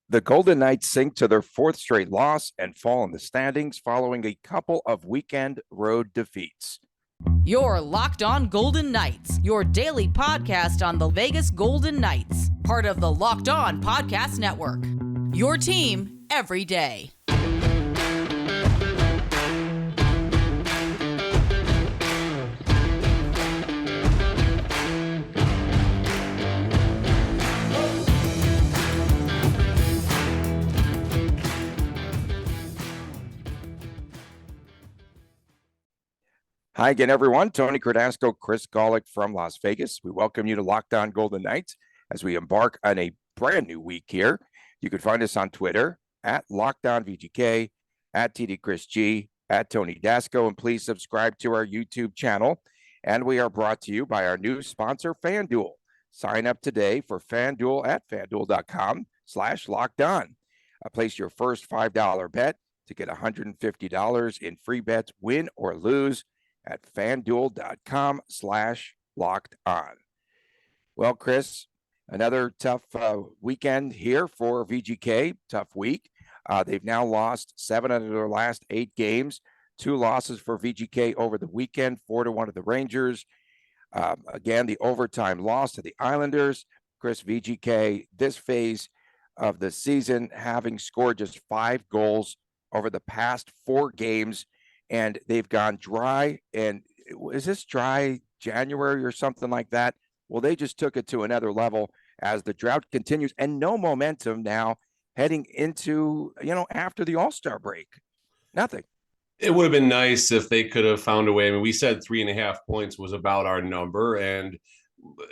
The Golden Knights sink to their fourth straight loss and fall in the standings following a couple of weekend road defeats. You're Locked On Golden Knights, your daily podcast on the Vegas Golden Knights, part of the Locked On Podcast Network. Your team every day. Hi again, everyone. Tony Cardasco, Chris Golick from Las Vegas. We welcome you to Locked On Golden Knights as we embark on a brand new week here. You can find us on Twitter at LockedOnVGK, at TDChrisG, at Tony Dasco, and please subscribe to our YouTube channel. And we are brought to you by our new sponsor, FanDuel. Sign up today for FanDuel at FanDuel.com/LockedOn. Place your first $5 bet to get $150 in free bets, win or lose, at FanDuel.com/LockedOn. Well, Chris, another tough weekend here for VGK, tough week. They've now lost 7 out of their last 8 games, 2 losses for VGK over the weekend, 4-1 to the Rangers. Again, the overtime loss to the Islanders. Chris, VGK, this phase of the season, having scored just 5 goals over the past 4 games, and they've gone dry. And is this dry January or something like that? Well, they just took it to another level as the drought continues, and no momentum now heading into, after the All-Star break. Nothing. It would have been nice if they could have found a way. I mean, we said 3.5 points was about our number, and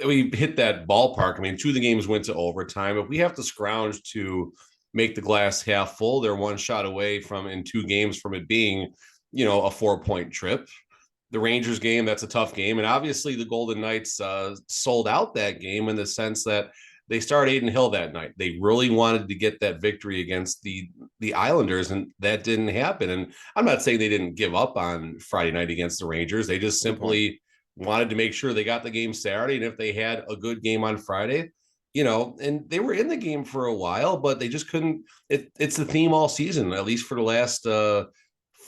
we hit that ballpark. I mean, 2 of the games went to overtime. If we have to scrounge to make the glass half full, they're 1 shot away from, in 2 games, from it being, a 4-point trip. The Rangers game, that's a tough game. And obviously the Golden Knights sold out that game in the sense that they started Adin Hill that night. They really wanted to get that victory against the Islanders, and that didn't happen. And I'm not saying they didn't give up on Friday night against the Rangers. They just simply wanted to make sure they got the game Saturday. And if they had a good game on Friday, and they were in the game for a while, but they just couldn't. It's the theme all season, at least for the last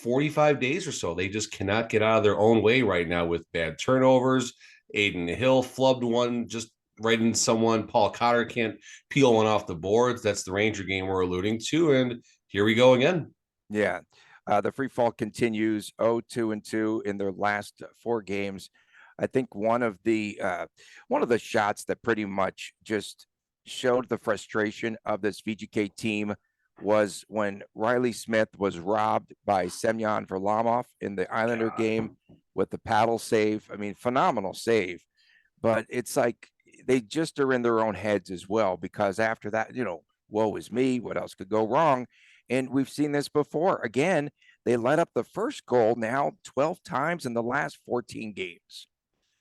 45 days or so. They just cannot get out of their own way right now with bad turnovers. Adin Hill flubbed one just right into someone. Paul Cotter can't peel one off the boards. That's the Ranger game we're alluding to. And here we go again. Yeah. The free fall continues 0-2-2 in their last 4 games. I think one of the shots that pretty much just showed the frustration of this VGK team was when Riley Smith was robbed by Semyon Varlamov in the Islander game with the paddle save. I mean, phenomenal save, but it's like they just are in their own heads as well, because after that, woe is me, what else could go wrong? And we've seen this before. Again, they let up the first goal now 12 times in the last 14 games.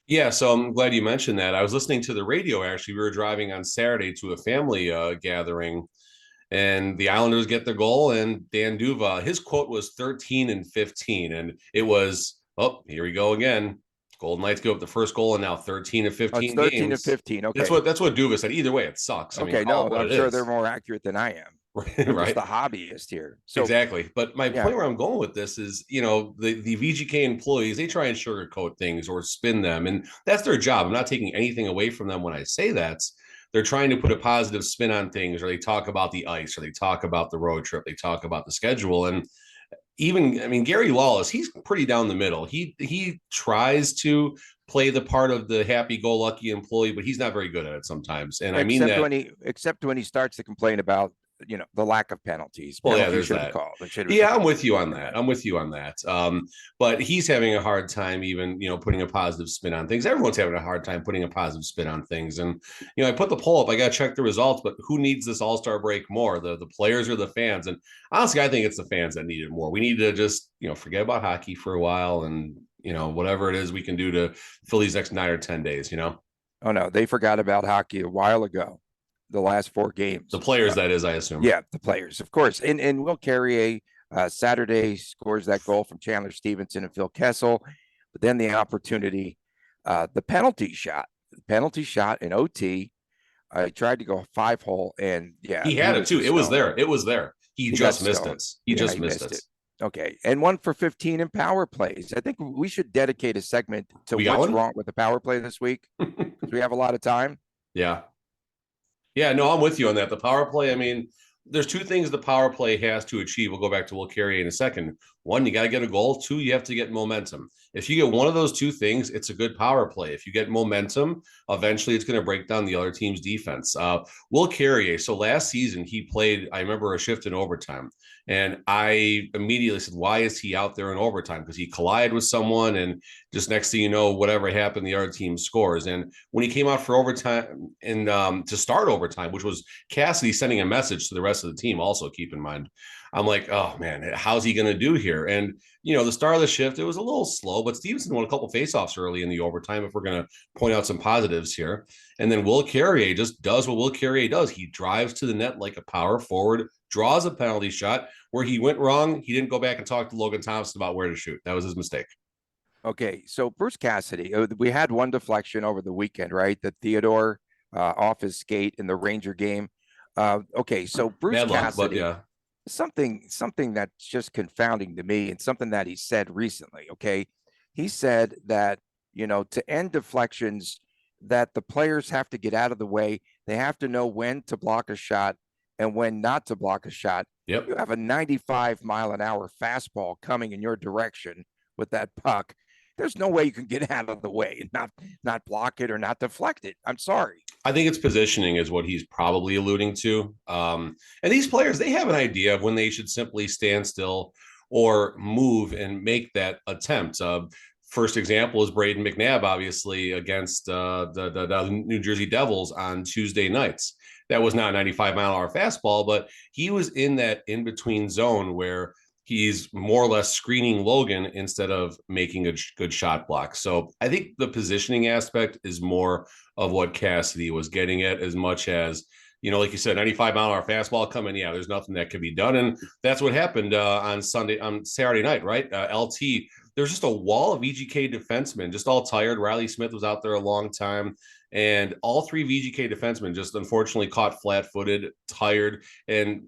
Yeah, so I'm glad you mentioned that. I was listening to the radio, actually. We were driving on Saturday to a family gathering, and the Islanders get their goal, and Dan Duva, his quote was 13 and 15. And it was, here we go again. Golden Knights give up the first goal, and now 13 and 15 13 games. and 15, okay. That's what Duva said. Either way, it sucks. I'm sure they're more accurate than I am. Right. Just the hobbyist here. So, exactly. But my point where I'm going with this is, the VGK employees, they try and sugarcoat things or spin them, and that's their job. I'm not taking anything away from them when I say that. They're trying to put a positive spin on things, or they talk about the ice, or they talk about the road trip, they talk about the schedule. And even, Gary Lawless, he's pretty down the middle. He tries to play the part of the happy-go-lucky employee, but he's not very good at it sometimes. And except when he starts to complain about the lack of penalties. Well, there's that. I'm with you on that. But he's having a hard time even, putting a positive spin on things. Everyone's having a hard time putting a positive spin on things. And, I put the poll up, I got to check the results, but who needs this All-Star break more, the players or the fans? And honestly, I think it's the fans that need it more. We need to just, forget about hockey for a while, and, whatever it is we can do to fill these next 9 or 10 days, Oh no, they forgot about hockey a while ago. The last 4 games. The players, that is, I assume. Yeah, the players, of course. And Will Carrier Saturday scores that goal from Chandler Stevenson and Phil Kessel. But then the opportunity, the penalty shot in OT I tried to go 5-hole, and He had it too. It was there. It was there. He just missed it. He just missed it. Okay. And 1 for 15 in power plays. I think we should dedicate a segment to what's wrong with the power play this week. We have a lot of time. Yeah. Yeah, no, I'm with you on that. The power play, I mean, there's two things the power play has to achieve. We'll go back to Will Carrier in a second. One, you got to get a goal. Two, you have to get momentum. If you get one of those two things, it's a good power play. If you get momentum, eventually it's going to break down the other team's defense. Will Carrier, so last season he played, I remember, a shift in overtime. And I immediately said, why is he out there in overtime? Because he collided with someone, and just next thing you know, whatever happened, the other team scores. And when he came out for overtime and to start overtime, which was Cassidy sending a message to the rest of the team, also keep in mind, I'm like, oh man, how's he going to do here? And, the start of the shift, it was a little slow, but Stevenson won a couple faceoffs early in the overtime, if we're going to point out some positives here. And then Will Carrier just does what Will Carrier does. He drives to the net like a power forward, draws a penalty shot. Where he went wrong, he didn't go back and talk to Logan Thompson about where to shoot. That was his mistake. Okay, so Bruce Cassidy, we had one deflection over the weekend, right? The Theodore off his skate in the Ranger game. Okay, so Bruce Cassidy, yeah. Something that's just confounding to me, and something that he said recently. Okay, he said that to end deflections, that the players have to get out of the way. They have to know when to block a shot and when not to block a shot. Yep. You have a 95-mile-an-hour fastball coming in your direction with that puck. There's no way you can get out of the way and not block it or not deflect it. I'm sorry. I think it's positioning is what he's probably alluding to. And these players, they have an idea of when they should simply stand still or move and make that attempt. First example is Braden McNabb, obviously, against the New Jersey Devils on Tuesday nights. That was not a 95-mile-an-hour fastball, but he was in that in-between zone where he's more or less screening Logan instead of making a good shot block. So I think the positioning aspect is more of what Cassidy was getting at, as much as, like you said, 95-mile-an-hour fastball coming. Yeah, there's nothing that can be done. And that's what happened on Saturday night, right? LT, there's just a wall of VGK defensemen, just all tired. Riley Smith was out there a long time. And all three VGK defensemen just unfortunately caught flat-footed, tired, and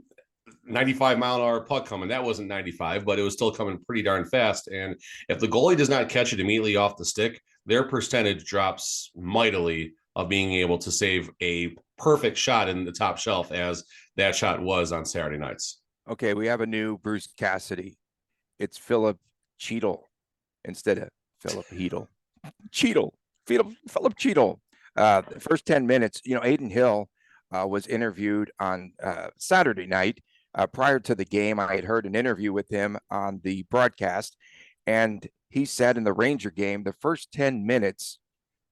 95-mile-an-hour puck coming. That wasn't 95, but it was still coming pretty darn fast. And if the goalie does not catch it immediately off the stick, their percentage drops mightily of being able to save a perfect shot in the top shelf, as that shot was on Saturday nights. Okay, we have a new Bruce Cassidy. It's Philip Cheadle instead of Philip Heedle. Philip Cheadle. The first 10 minutes, Aiden Hill was interviewed on Saturday night. Prior to the game, I had heard an interview with him on the broadcast, and he said in the Ranger game, the first 10 minutes,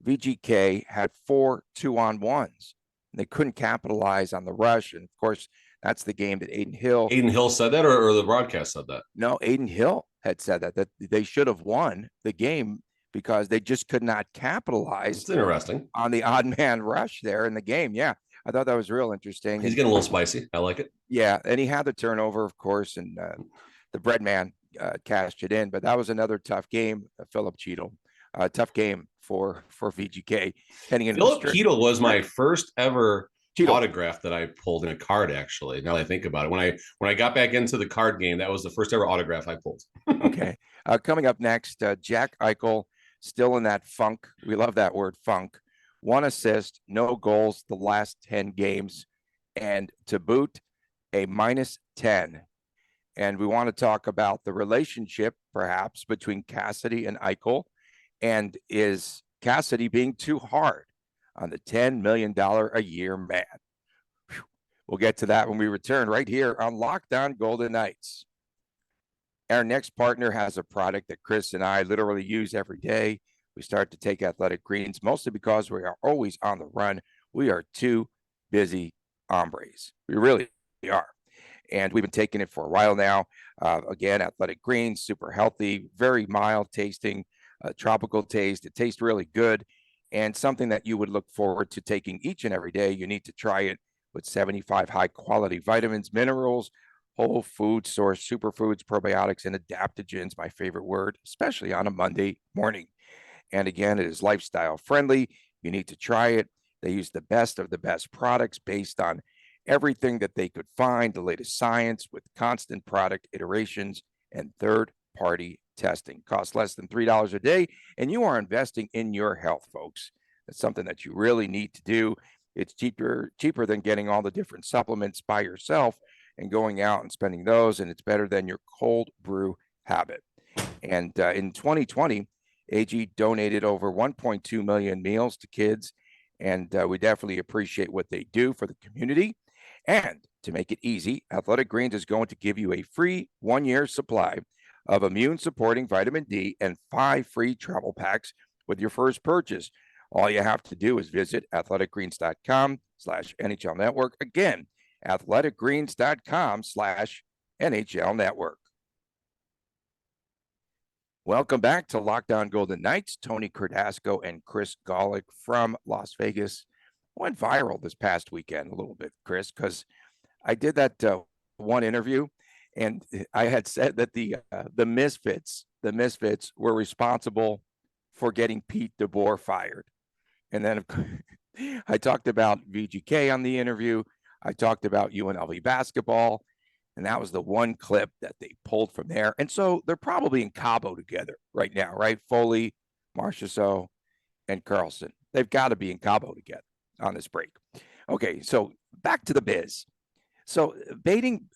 VGK had 4 2-on-1s. They couldn't capitalize on the rush, and of course, that's the game that Aiden Hill said that, or the broadcast said that? No, Aiden Hill had said that they should have won the game because they just could not capitalize. It's interesting on the odd man rush there in the game. Yeah. I thought that was real interesting. He's getting a little spicy. I like it. Yeah. And he had the turnover, of course, and the bread man cashed it in. But that was another tough game, Philip Cheadle. Tough game for VGK. Philip Cheadle was my first ever autograph that I pulled in a card, actually, now that I think about it. When I got back into the card game, that was the first ever autograph I pulled. Okay. Coming up next, Jack Eichel, still in that funk. We love that word, funk. 1 assist, no goals the last 10 games, and to boot, a -10. And we want to talk about the relationship, perhaps, between Cassidy and Eichel, and is Cassidy being too hard on the $10 million a year man? Whew. We'll get to that when we return right here on Locked On Golden Knights. Our next partner has a product that Chris and I literally use every day. We start to take athletic greens, mostly because we are always on the run. We are two busy hombres. We really are. And we've been taking it for a while now. Again, athletic greens, super healthy, very mild tasting, tropical taste. It tastes really good, and something that you would look forward to taking each and every day. You need to try it with 75 high-quality vitamins, minerals, whole food source, superfoods, probiotics, and adaptogens, my favorite word, especially on a Monday morning. And again, it is lifestyle friendly. You need to try it. They use the best of the best products based on everything that they could find, the latest science with constant product iterations and third-party testing. Costs less than $3 a day, and you are investing in your health, folks. That's something that you really need to do. It's cheaper than getting all the different supplements by yourself and going out and spending those, and it's better than your cold brew habit. And in 2020, AG donated over 1.2 million meals to kids, and we definitely appreciate what they do for the community. And to make it easy, Athletic Greens is going to give you a free 1-year supply of immune-supporting vitamin D and 5 free travel packs with your first purchase. All you have to do is visit athleticgreens.com/NHL Network. Again, athleticgreens.com/NHL Network. Welcome back to Locked On Golden Knights. Tony Cardasco and Chris Golick from Las Vegas went viral this past weekend a little bit, Chris, because I did that one interview, and I had said that the Misfits were responsible for getting Pete DeBoer fired. And then I talked about VGK on the interview. I talked about UNLV basketball, and that was the one clip that they pulled from there. And so they're probably in Cabo together right now, right? Foley, Marchessault, and Carlson. They've got to be in Cabo together on this break. Okay, so back to the biz. So dating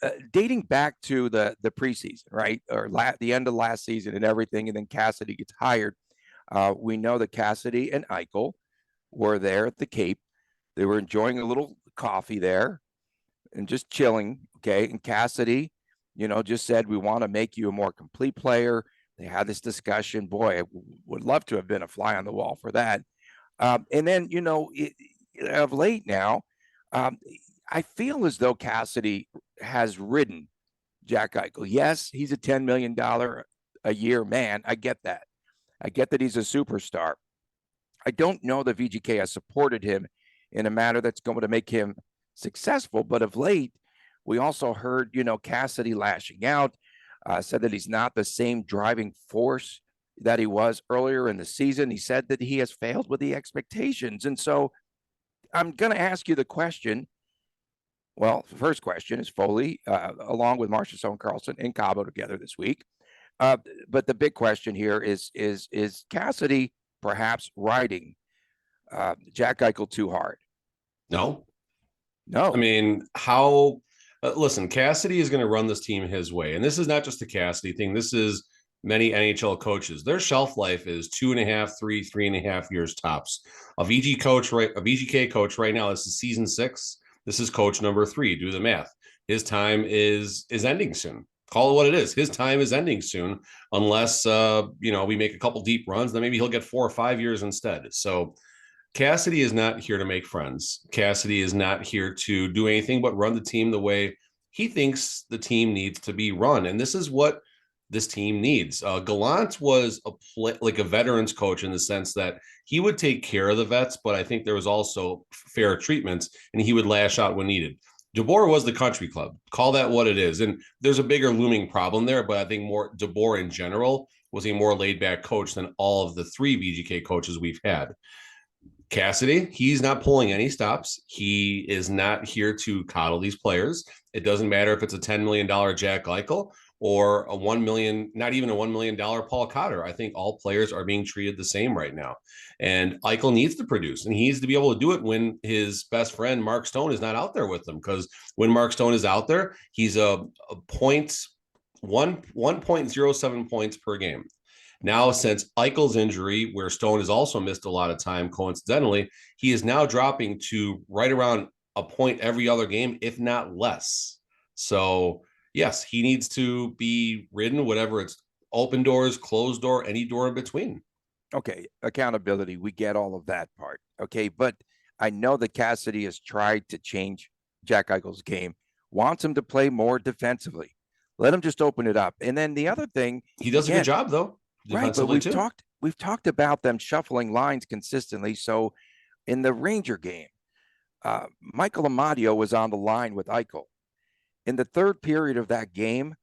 back to the preseason, right, or the end of last season and everything, and then Cassidy gets hired. We know that Cassidy and Eichel were there at the Cape. They were enjoying a little coffee there and just chilling, okay? And Cassidy, just said, we want to make you a more complete player. They had this discussion. Boy, I would love to have been a fly on the wall for that. And then, of late now, I feel as though Cassidy has ridden Jack Eichel. Yes, he's a $10 million a year man. I get that. I get that he's a superstar. I don't know that VGK has supported him in a manner that's going to make him successful. But of late, we also heard, Cassidy lashing out, said that he's not the same driving force that he was earlier in the season. He said that he has failed with the expectations. And so I'm going to ask you the question. Well, the first question is Foley, along with Marchessault and Carlson in Cabo together this week. But the big question here is Cassidy perhaps riding Jack Eichel too hard? No. No. I mean, listen, Cassidy is going to run this team his way. And this is not just a Cassidy thing. This is many NHL coaches. Their shelf life is 2.5, 3.5 years tops. A VGK coach right now, this is season 6. This is coach number 3. Do the math. His time is ending soon. Call it what it is. His time is ending soon, unless we make a couple deep runs. Then maybe he'll get 4 or 5 years instead. So Cassidy is not here to make friends. Cassidy is not here to do anything but run the team the way he thinks the team needs to be run. And this is what this team needs. Gallant was like a veterans coach in the sense that he would take care of the vets, but I think there was also fair treatments, and he would lash out when needed. DeBoer was the country club. Call that what it is. And there's a bigger looming problem there, but I think DeBoer in general was a more laid-back coach than all of the 3 VGK coaches we've had. Cassidy, he's not pulling any stops. He is not here to coddle these players. It doesn't matter if it's a $10 million Jack Eichel or a $1 million, not even a $1 million Paul Cotter. I think all players are being treated the same right now. And Eichel needs to produce, and he needs to be able to do it when his best friend, Mark Stone, is not out there with him. Because when Mark Stone is out there, he's a 1.07 points per game. Now, since Eichel's injury, where Stone has also missed a lot of time, coincidentally, he is now dropping to right around a point every other game, if not less. So, yes, he needs to be ridden, whatever it's open doors, closed door, any door in between. Okay, accountability, we get all of that part. Okay, but I know that Cassidy has tried to change Jack Eichel's game, wants him to play more defensively. Let him just open it up. And then the other thing, he does a good job, though. Right, but we've talked about them shuffling lines consistently. So in the Ranger game, Michael Amadio was on the line with Eichel. In the third period of that game,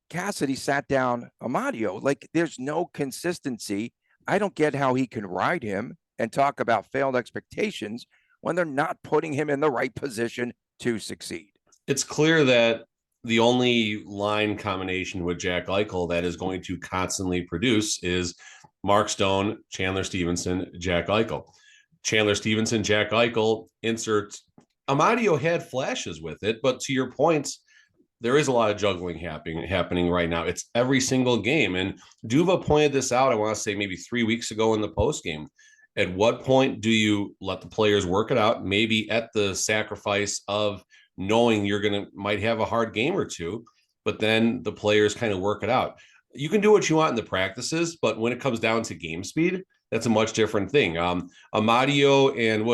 Cassidy sat down Amadio. Like, there's no consistency. I don't get how he can ride him and talk about failed expectations when they're not putting him in the right position to succeed. It's clear that the only line combination with Jack Eichel that is going to constantly produce is Mark Stone, Chandler Stevenson, Jack Eichel. Chandler Stevenson, Jack Eichel, insert. Amadio had flashes with it, but to your points, there is a lot of juggling happening right now. It's every single game. And Duva pointed this out, I want to say maybe 3 weeks ago in the post game. At what point do you let the players work it out? Maybe at the sacrifice of knowing you're might have a hard game or two, but then the players kind of work it out. You can do what you want in the practices, but when it comes down to game speed, that's a much different thing. Amadio and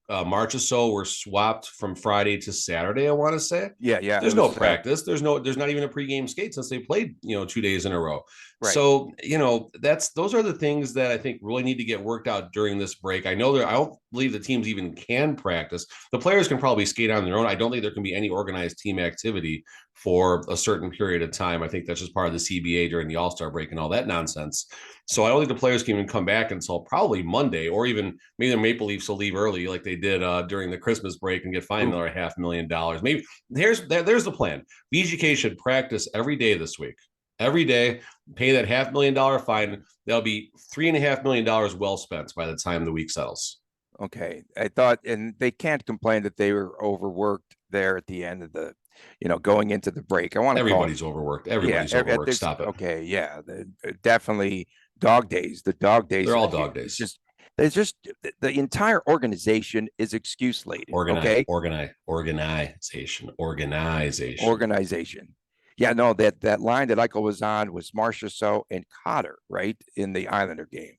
Marchessault were swapped from Friday to Saturday, I want to say. Yeah. There's no practice. There's not even a pregame skate since they played, 2 days in a row. Right. So, those are the things that I think really need to get worked out during this break. I don't believe the teams even can practice. The players can probably skate on their own. I don't think there can be any organized team activity for a certain period of time. I think that's just part of the CBA during the All-Star break and all that nonsense. So I don't think the players can even come back until probably Monday, or even maybe the Maple Leafs will leave early like they did during the Christmas break and get fined another $500,000. Maybe there's the plan. VGK should practice every day this week. Every day, pay that $500,000 fine. That'll be $3.5 million well spent by the time the week settles. Okay. I thought, and they can't complain that they were overworked there at the end of the, going into the break. Everybody's overworked. Everybody's overworked. Stop it. Okay. Yeah. Definitely dog days. The dog days. They're all dog days. The entire organization is excuse laden. Organization. Yeah, no, that line that Eichel was on was Marchessault and Cotter, right, in the Islander game.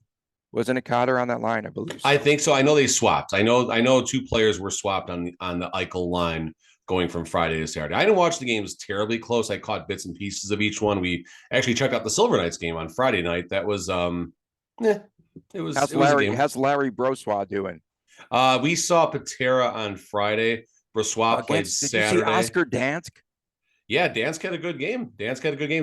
Wasn't it Cotter on that line? I believe so. I think so. I know they swapped. I know 2 players were swapped on the Eichel line going from Friday to Saturday. I didn't watch the games terribly close. I caught bits and pieces of each one. We actually checked out the Silver Knights game on Friday night. That was How's Larry Brossoit doing? We saw Patera on Friday. Brossoit played Saturday. Did you see Oscar Dansk? Yeah, Dansk had a good game.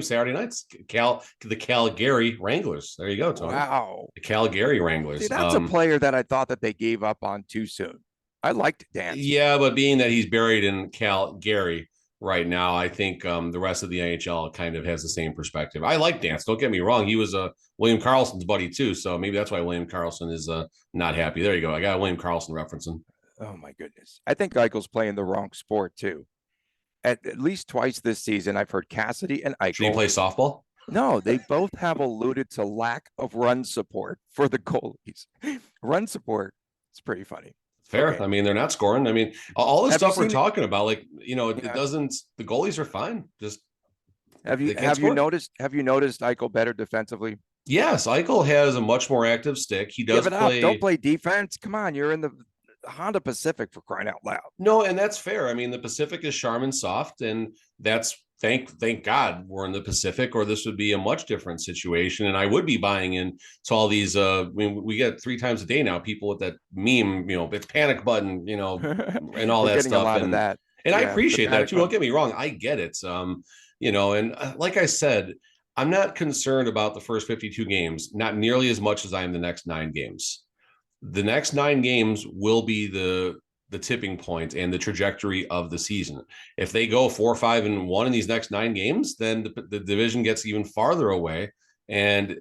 Saturday nights. The Calgary Wranglers. There you go, Tony. Wow. The Calgary Wranglers. See, that's a player that I thought that they gave up on too soon. I liked Dansk. Yeah, but being that he's buried in Calgary right now, I think the rest of the NHL kind of has the same perspective. I like Dansk. Don't get me wrong. He was William Karlsson's buddy too, so maybe that's why William Karlsson is not happy. There you go. I got a William Karlsson referencing. Oh, my goodness. I think Eichel's playing the wrong sport too. At least twice this season, I've heard Cassidy and Eichel. Should he play softball? No, they both have alluded to lack of run support for the goalies. Run support. It's pretty funny. Fair. Okay. I mean, they're not scoring. I mean, all the stuff we're talking about, it doesn't. The goalies are fine. Just have you noticed Eichel better defensively? Yes, Eichel has a much more active stick. He does play. Don't play defense. Come on, you're in the Honda Pacific, for crying out loud. No, and that's fair. I mean, the Pacific is Charmin soft, and that's thank God we're in the Pacific, or this would be a much different situation. And I would be buying in to all these. We get 3 times a day now people with that meme, it's panic button, and all that stuff. A lot of that. And I appreciate that too. Don't get me wrong, I get it. And like I said, I'm not concerned about the first 52 games, not nearly as much as I am the next 9 games. The next 9 games will be the tipping point and the trajectory of the season. If they go 4-5-1 in these next 9 games, then the division gets even farther away. And,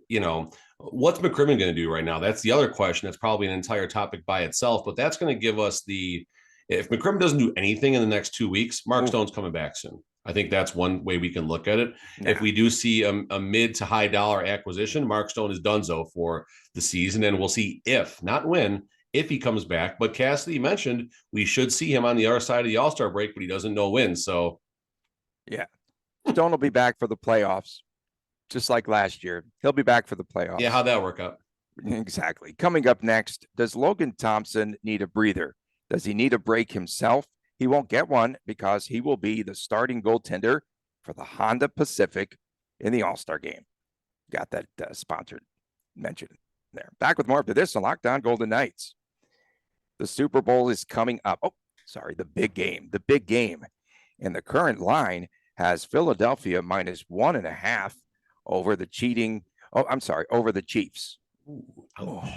what's McCrimmon going to do right now? That's the other question. That's probably an entire topic by itself, but that's going to give us if McCrimmon doesn't do anything in the next 2 weeks, Mark Stone's coming back soon. I think that's one way we can look at it. Yeah. If we do see a mid to high dollar acquisition, Mark Stone is donezo for the season, and we'll see if, not when, if he comes back. But Cassidy mentioned we should see him on the other side of the All-Star break, but he doesn't know when. So, yeah, Stone will be back for the playoffs, just like last year. He'll be back for the playoffs. Yeah, how'd that work out? Exactly. Coming up next, does Logan Thompson need a breather? Does he need a break himself? He won't get one because he will be the starting goaltender for the Honda Pacific in the All-Star game. Got that sponsored mention there. Back with more after this on Locked On Golden Knights. The Super Bowl is coming up. The big game. And the current line has Philadelphia -1.5 over the Chiefs. Ooh, Oh, ouch.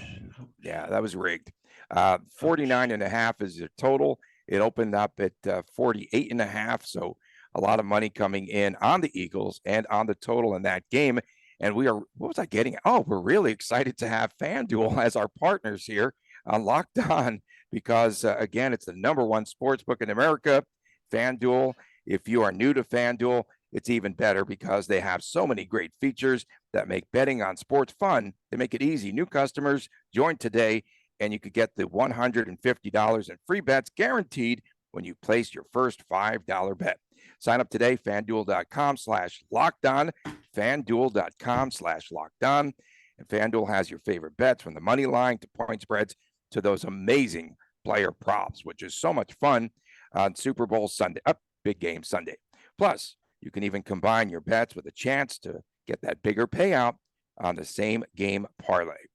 yeah, that was rigged. 49.5 is the total. It opened up at 48.5. So a lot of money coming in on the Eagles and on the total in that game. And what was I getting? Oh, we're really excited to have FanDuel as our partners here on Locked On because, again, it's the number one sports book in America. FanDuel, if you are new to FanDuel, it's even better because they have so many great features that make betting on sports fun. They make it easy. New customers join today, and you could get the $150 in free bets guaranteed when you place your first $5 bet. Sign up today, FanDuel.com/LockedOn, FanDuel.com/LockedOn. And FanDuel has your favorite bets from the money line to point spreads to those amazing player props, which is so much fun on Super Bowl Sunday, big game Sunday. Plus, you can even combine your bets with a chance to get that bigger payout on the same game parlay.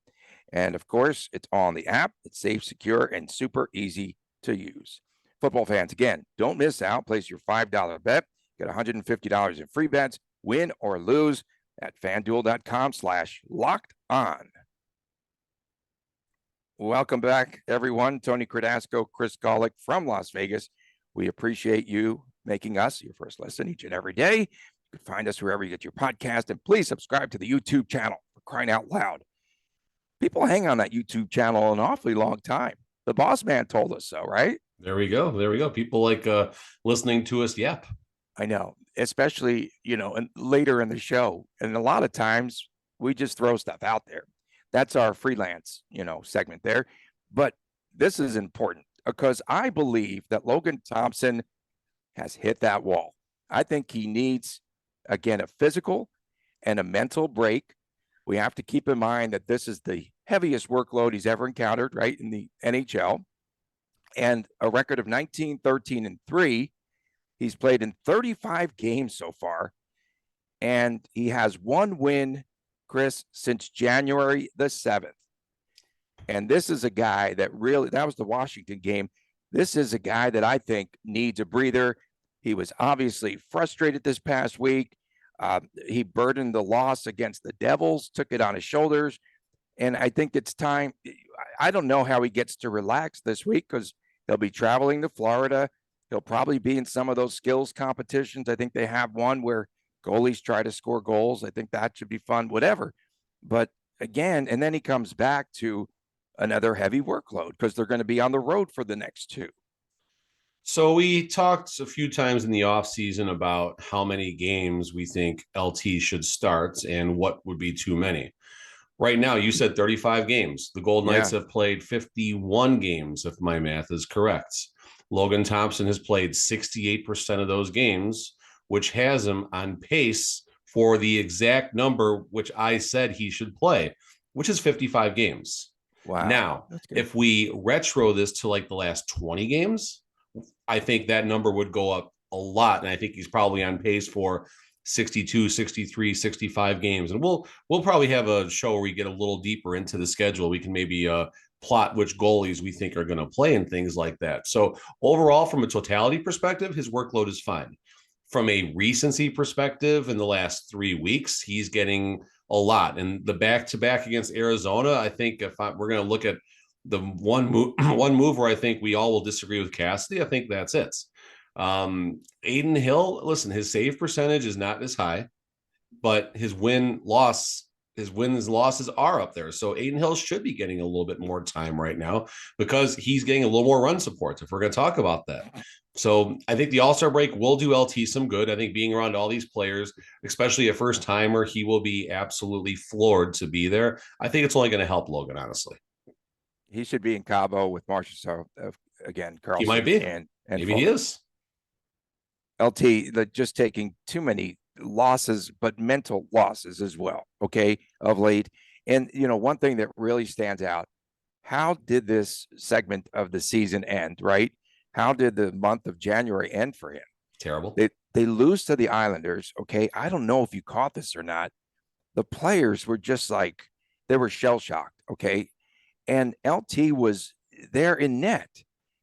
And of course, it's all on the app. It's safe, secure, and super easy to use. Football fans, again, don't miss out. Place your $5 bet. Get $150 in free bets, win or lose at FanDuel.com/LockedOn. Welcome back, everyone. Tony Cardasco, Chris Golick from Las Vegas. We appreciate you making us your first listen each and every day. You can find us wherever you get your podcast, and please subscribe to the YouTube channel, for crying out loud. People hang on that YouTube channel an awfully long time. The boss man told us so, right? There we go. There we go. People like listening to us yap. I know, especially, and later in the show. And a lot of times we just throw stuff out there. That's our freelance, segment there. But this is important because I believe that Logan Thompson has hit that wall. I think he needs, again, a physical and a mental break. We have to keep in mind that this is the heaviest workload he's ever encountered, right, in the NHL. And a record of 19-13-3. He's played in 35 games so far. And he has one win, Chris, since January the 7th. And this is a guy that was the Washington game. This is a guy that I think needs a breather. He was obviously frustrated this past week. He burdened the loss against the Devils, took it on his shoulders. And I think it's time. I don't know how he gets to relax this week because he'll be traveling to Florida. He'll probably be in some of those skills competitions. I think they have one where goalies try to score goals. I think that should be fun, whatever. But again, and then he comes back to another heavy workload because they're going to be on the road for the next two. So we talked a few times in the offseason about how many games we think LT should start and what would be too many. Right now, you said 35 games. The Golden Knights have played 51 games, if my math is correct. Logan Thompson has played 68% of those games, which has him on pace for the exact number which I said he should play, which is 55 games. Wow. Now, if we retro this to like the last 20 games, I think that number would go up a lot. And I think he's probably on pace for 62, 63, 65 games. And we'll probably have a show where we get a little deeper into the schedule. We can maybe plot which goalies we think are going to play and things like that. So overall, from a totality perspective, his workload is fine. From a recency perspective, in the last 3 weeks, he's getting a lot. And the back-to-back against Arizona, I think we're going to look at the one move where I think we all will disagree with Cassidy, I think that's it. Aiden Hill, listen, his save percentage is not as high, but his wins and losses are up there. So Aiden Hill should be getting a little bit more time right now because he's getting a little more run support, if we're going to talk about that. So I think the All-Star break will do LT some good. I think being around all these players, especially a first-timer, he will be absolutely floored to be there. I think it's only going to help Logan, honestly. He should be in Cabo with Marshall again, Carlson. He might be. And maybe he is. LT, just taking too many losses, but mental losses as well, okay, of late. And, one thing that really stands out, how did this segment of the season end, right? How did the month of January end for him? Terrible. They lose to the Islanders, okay? I don't know if you caught this or not. The players were just like, they were shell-shocked, okay? And LT was there in net.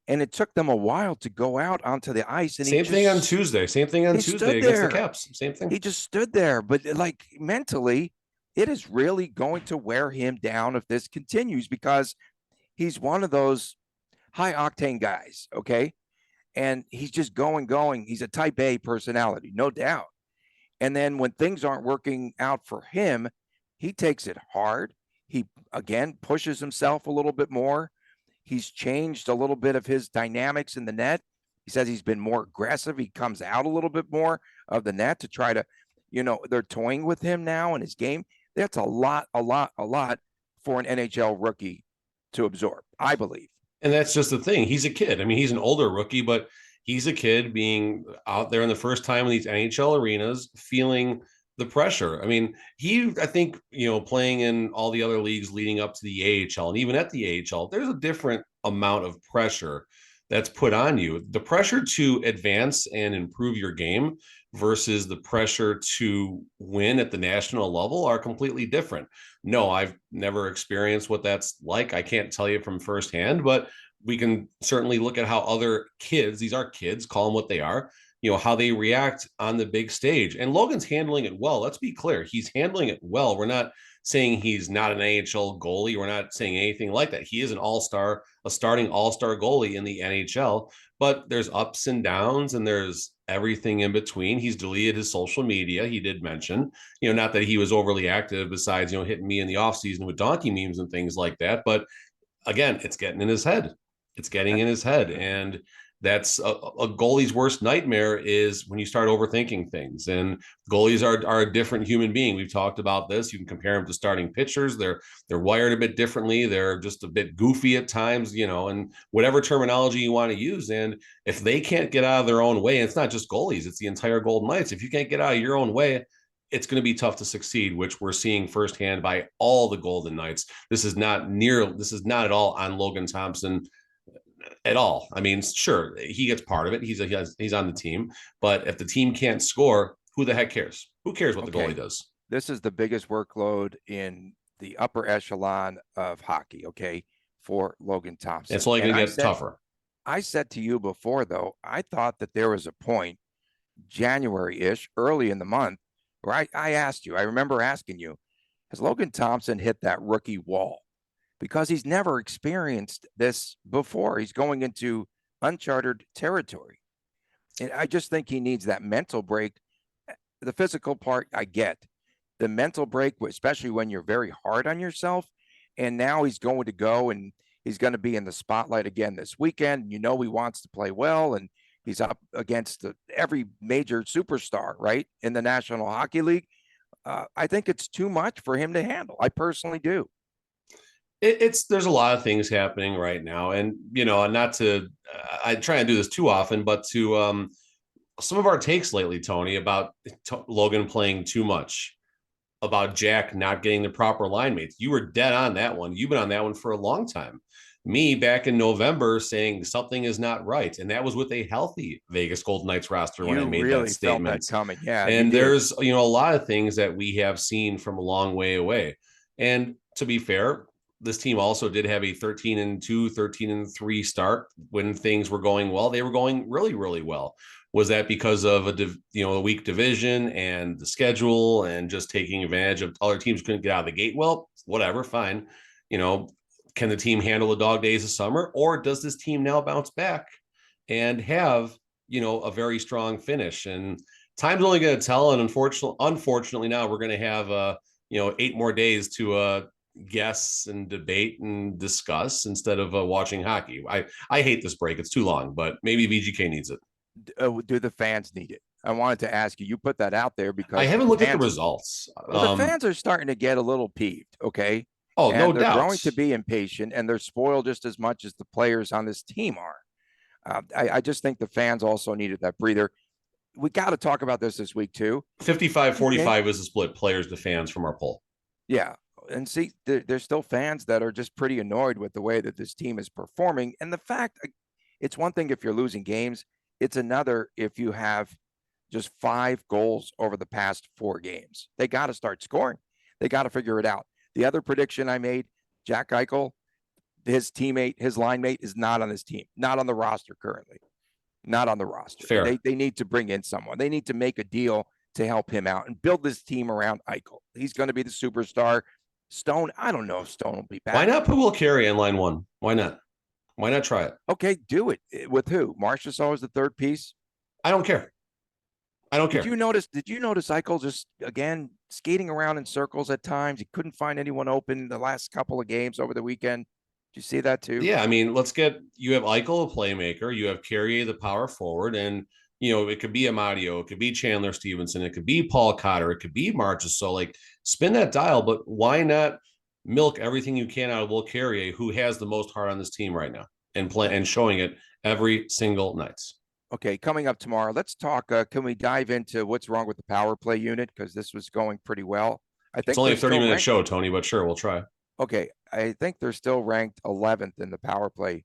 And it took them a while to go out onto the ice. And Same thing on Tuesday against the Caps. Same thing. He just stood there. But like mentally, it is really going to wear him down if this continues, because he's one of those high octane guys. Okay. And he's just going. He's a type A personality, no doubt. And then when things aren't working out for him, he takes it hard. He, again, pushes himself a little bit more. He's changed a little bit of his dynamics in the net. He says he's been more aggressive. He comes out a little bit more of the net to try to, they're toying with him now in his game. That's a lot for an NHL rookie to absorb, I believe. And that's just the thing. He's a kid. I mean, he's an older rookie, but he's a kid being out there in the first time in these NHL arenas, feeling the pressure. I mean, I think, playing in all the other leagues leading up to the AHL and even at the AHL, there's a different amount of pressure that's put on you. The pressure to advance and improve your game versus the pressure to win at the national level are completely different. No, I've never experienced what that's like. I can't tell you from firsthand, but we can certainly look at how other kids, these are kids, call them what they are, how they react on the big stage. And Logan's handling it well. Let's be clear. He's handling it well. We're not saying he's not an AHL goalie. We're not saying anything like that. He is an all-star, a starting all-star goalie in the NHL, but there's ups and downs and there's everything in between. He's deleted his social media. He did mention, not that he was overly active besides, hitting me in the off season with donkey memes and things like that. But again, it's getting in his head. It's getting in his head. And that's a goalie's worst nightmare, is when you start overthinking things. And goalies are a different human being. We've talked about this. You can compare them to starting pitchers. They're wired a bit differently. They're just a bit goofy at times, and whatever terminology you want to use. And if they can't get out of their own way, and it's not just goalies, it's the entire Golden Knights. If you can't get out of your own way, it's going to be tough to succeed, which we're seeing firsthand by all the Golden Knights. This is not at all on Logan Thompson at all. I mean, sure, he gets part of it. He's on the team, but if the team can't score, who the heck cares? Who cares what the goalie does? This is the biggest workload in the upper echelon of hockey, for Logan Thompson. It's only going to get tougher. I said to you before, though, I thought that there was a point, January-ish, early in the month, where I asked you, I remember asking you, has Logan Thompson hit that rookie wall? Because he's never experienced this before. He's going into uncharted territory. And I just think he needs that mental break. The physical part, I get. The mental break, especially when you're very hard on yourself. And now he's going to go and he's going to be in the spotlight again this weekend. He wants to play well, and he's up against every major superstar, right, in the National Hockey League. I think it's too much for him to handle. I personally do. There's a lot of things happening right now, and not to I try to do this too often, but to some of our takes lately, Tony, about Logan playing too much, about Jack not getting the proper line mates. You were dead on that one. You've been on that one for a long time. Me back in November saying something is not right, and that was with a healthy Vegas Golden Knights roster when I made that statement. Coming, yeah. And there's a lot of things that we have seen from a long way away. And to be fair, this team also did have a 13-2, 13-3 start when things were going well. They were going really, really well. Was that because of a weak division and the schedule and just taking advantage of other teams couldn't get out of the gate? Well, whatever, fine. Can the team handle the dog days of summer, or does this team now bounce back and have, a very strong finish? And time's only going to tell. And unfortunately now we're going to have, 8 more days to, guess and debate and discuss instead of watching hockey. I hate this break. It's too long, but maybe VGK needs it. Do the fans need it? I wanted to ask you. You put that out there because I haven't looked at the results. The fans are starting to get a little peeved. Okay. Oh, no doubt. They're growing to be impatient, and they're spoiled just as much as the players on this team are. I just think the fans also needed that breather. We got to talk about this week too. 55-45 is the split, players to fans, from our poll. Yeah. And see, there's still fans that are just pretty annoyed with the way that this team is performing. And the fact, it's one thing if you're losing games. It's another if you have just 5 goals over the past 4 games. They got to start scoring. They got to figure it out. The other prediction I made, Jack Eichel, his teammate, his line mate is not on his team, not on the roster currently. Not on the roster. Fair. They need to bring in someone. They need to make a deal to help him out and build this team around Eichel. He's going to be the superstar. Stone, I don't know if Stone will be back. Why not put Will Carey in line one? Why not? Why not try it? Okay, do it. With who? Marchessault is the third piece? I don't care. Did you notice Eichel just, again, skating around in circles at times? He couldn't find anyone open the last couple of games over the weekend. Did you see that too? Yeah, I mean, you have Eichel, a playmaker. You have Carrier, the power forward. And, it could be Amadio. It could be Chandler Stevenson. It could be Paul Cotter. It could be Marchessault. Like, spin that dial, but why not milk everything you can out of Will Carrier, who has the most heart on this team right now and showing it every single night. Okay, coming up tomorrow, let's talk. Can we dive into what's wrong with the power play unit? Because this was going pretty well. I think it's only a 30-minute show, Tony, but sure, we'll try. Okay, I think they're still ranked 11th in the power play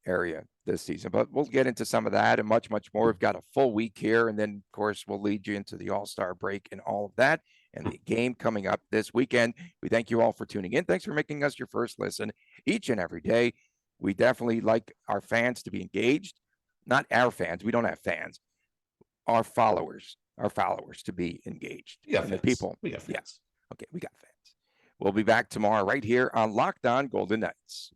area this season, but we'll get into some of that and much, much more. We've got a full week here, and then, of course, we'll lead you into the All-Star break and all of that, and the game coming up this weekend. We thank you all for tuning in. Thanks for making us your first listen each and every day. We definitely like our fans to be engaged. Not our fans. We don't have fans. Our followers to be engaged. Yeah, the people. We got fans. Yeah. Okay, we got fans. We'll be back tomorrow right here on Locked On Golden Knights.